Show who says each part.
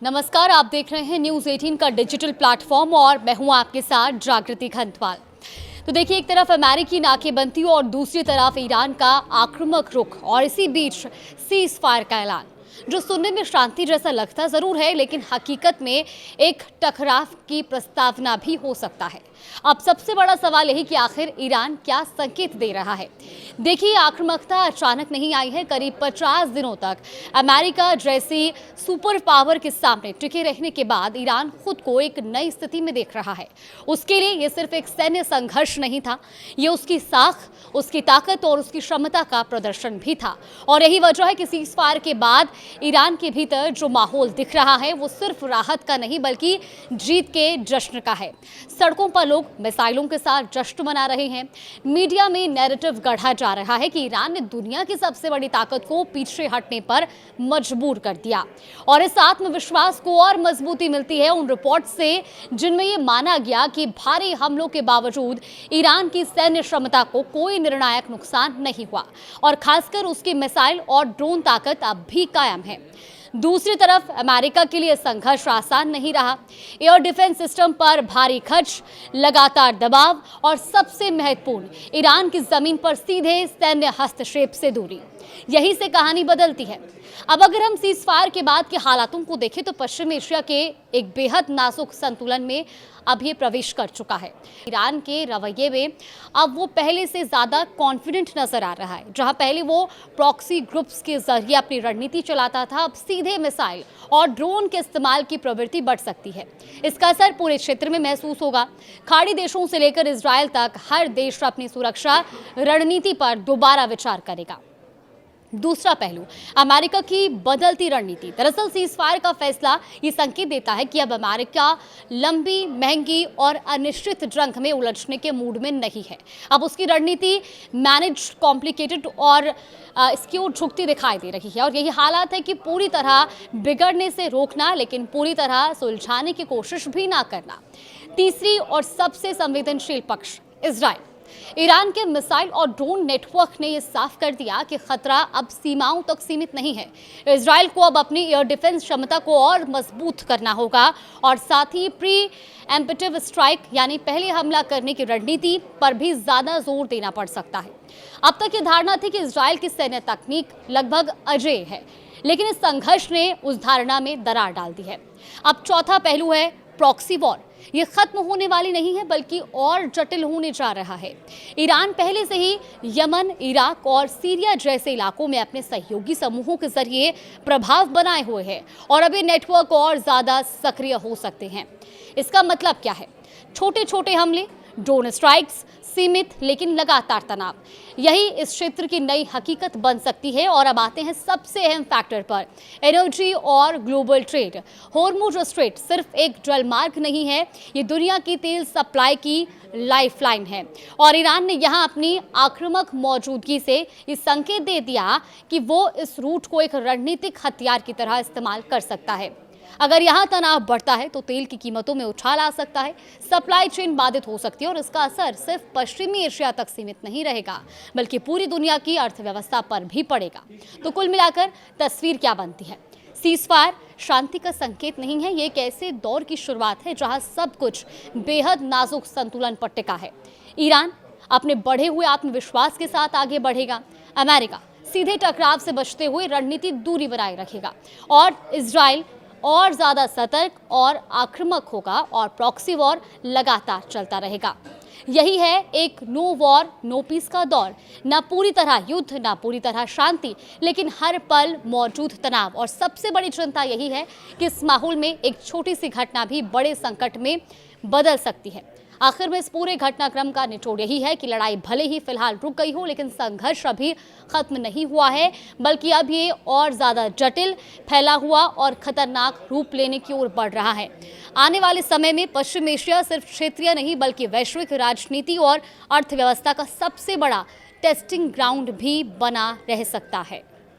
Speaker 1: नमस्कार, आप देख रहे हैं न्यूज़ 18 का डिजिटल प्लेटफॉर्म और मैं हूं आपके साथ जागृति खंतवाल। तो देखिए, एक तरफ अमेरिकी नाकेबंदी और दूसरी तरफ ईरान का आक्रामक रुख और इसी बीच सीज फायर का ऐलान, जो सुनने में शांति जैसा लगता जरूर है, लेकिन हकीकत में एक टकराव की प्रस्तावना भी हो सकता है। अब सबसे बड़ा सवाल यही कि आखिर ईरान क्या संकेत दे रहा है। देखिए, आक्रामकता अचानक नहीं आई है। करीब 50 दिनों तक अमेरिका जैसी सुपर पावर के सामने टिके रहने के बाद ईरान खुद को एक नई स्थिति में देख रहा है। उसके लिए ये सिर्फ एक सैन्य संघर्ष नहीं था, ये उसकी साख, उसकी ताकत और उसकी क्षमता का प्रदर्शन भी था। और यही वजह है कि सीज फायर के बाद ईरान के भीतर जो माहौल दिख रहा है वो सिर्फ राहत का नहीं बल्कि जीत के जश्न का है। सड़कों पर लोग मिसाइलों के साथ जश्न मना रहे हैं। मीडिया में नैरेटिव गढ़ा जा रहा है कि ईरान ने दुनिया की सबसे बड़ी ताकत को पीछे हटने पर मजबूर कर दिया। और इस आत्मविश्वास को और मजबूती मिलती है उन रिपोर्ट से जिनमें यह माना गया कि भारी हमलों के बावजूद ईरान की सैन्य क्षमता को कोई निर्णायक नुकसान नहीं हुआ और खासकर उसकी मिसाइल और ड्रोन ताकत अब भी कायम है। दूसरी तरफ अमेरिका के लिए संघर्ष आसान नहीं रहा। एयर डिफेंस सिस्टम पर भारी खर्च, लगातार दबाव और सबसे महत्वपूर्ण, ईरान की जमीन पर सीधे सैन्य हस्तक्षेप से दूरी, यही से कहानी बदलती है। अब अगर हम सीज फायर के बाद के हालातों को देखें तो पश्चिम एशिया के एक बेहद नाजुक संतुलन में अब ये प्रवेश कर चुका है। ईरान के रवैये में अब वो पहले से ज्यादा कॉन्फिडेंट नजर आ रहा है। जहां पहले वो प्रॉक्सी ग्रुप्स के जरिए अपनी रणनीति चलाता था, अब सीधे मिसाइल और ड्रोन के इस्तेमाल की प्रवृत्ति बढ़ सकती है। इसका असर पूरे क्षेत्र में महसूस होगा। खाड़ी देशों से लेकर इजरायल तक हर देश अपनी सुरक्षा रणनीति पर दोबारा विचार करेगा। दूसरा पहलू, अमेरिका की बदलती रणनीति। दरअसल सीज फायर का फैसला ये संकेत देता है कि अब अमेरिका लंबी, महंगी और अनिश्चित जंग में उलझने के मूड में नहीं है। अब उसकी रणनीति मैनेज, कॉम्प्लिकेटेड और इसकी ओर झुकती दिखाई दे रही है। और यही हालात है कि पूरी तरह बिगड़ने से रोकना, लेकिन पूरी तरह सुलझाने की कोशिश भी ना करना। तीसरी और सबसे संवेदनशील पक्ष, इजराइल। ईरान के मिसाइल और ड्रोन नेटवर्क ने यह साफ कर दिया कि खतरा अब सीमाओं तक सीमित नहीं है। इजराइल को अब अपनी एयर डिफेंस क्षमता को और मजबूत करना होगा और साथ ही प्री एम्पटिव स्ट्राइक यानी पहले हमला करने की रणनीति पर भी ज्यादा जोर देना पड़ सकता है। अब तक ये धारणा थी कि इजराइल की सैन्य तकनीक लगभग अजेय है, लेकिन इस संघर्ष ने उस धारणा में दरार डाल दी है। अब चौथा पहलू है प्रॉक्सी वॉर। ये खत्म होने वाली नहीं है बल्कि और जटिल होने जा रहा है। ईरान पहले से ही यमन, इराक और सीरिया जैसे इलाकों में अपने सहयोगी समूहों के जरिए प्रभाव बनाए हुए है और अब ये नेटवर्क और ज्यादा सक्रिय हो सकते हैं। इसका मतलब क्या है? छोटे छोटे हमले, ड्रोन स्ट्राइक्स, सीमित लेकिन लगातार तनाव, यही इस क्षेत्र की नई हकीकत बन सकती है। और अब आते हैं सबसे अहम फैक्टर पर, एनर्जी और ग्लोबल ट्रेड। होर्मुज स्ट्रेट सिर्फ एक जलमार्ग नहीं है, ये दुनिया की तेल सप्लाई की लाइफलाइन है। और ईरान ने यहाँ अपनी आक्रामक मौजूदगी से ये संकेत दे दिया कि वो इस रूट को एक रणनीतिक हथियार की तरह इस्तेमाल कर सकता है। अगर यहाँ तनाव बढ़ता है तो तेल की कीमतों में उछाल आ सकता है, सप्लाई चेन बाधित हो सकती है और इसका असर सिर्फ पश्चिमी एशिया तक सीमित नहीं रहेगा बल्कि पूरी दुनिया की अर्थव्यवस्था पर भी पड़ेगा। तो कुल मिलाकर तस्वीर क्या बनती है? सीज फायर शांति का संकेत नहीं है, ये एक ऐसे दौर की शुरुआत है जहां सब कुछ बेहद नाजुक संतुलन पर टिका है। ईरान अपने बढ़े हुए आत्मविश्वास के साथ आगे बढ़ेगा, अमेरिका सीधे टकराव से बचते हुए रणनीति दूरी बनाए रखेगा और इजराइल और ज्यादा सतर्क और आक्रामक होगा और प्रॉक्सी वॉर लगातार चलता रहेगा। यही है एक नो वॉर नो पीस का दौर, ना पूरी तरह युद्ध, ना पूरी तरह शांति, लेकिन हर पल मौजूद तनाव। और सबसे बड़ी चिंता यही है कि इस माहौल में एक छोटी सी घटना भी बड़े संकट में बदल सकती है। आखिर में इस पूरे घटनाक्रम का निचोड़ यही है कि लड़ाई भले ही फिलहाल रुक गई हो, लेकिन संघर्ष अभी खत्म नहीं हुआ है बल्कि अब ये और ज्यादा जटिल, फैला हुआ और खतरनाक रूप लेने की ओर बढ़ रहा है। आने वाले समय में पश्चिम एशिया सिर्फ क्षेत्रीय नहीं बल्कि वैश्विक राजनीति और अर्थव्यवस्था का सबसे बड़ा टेस्टिंग ग्राउंड भी बना रह सकता है।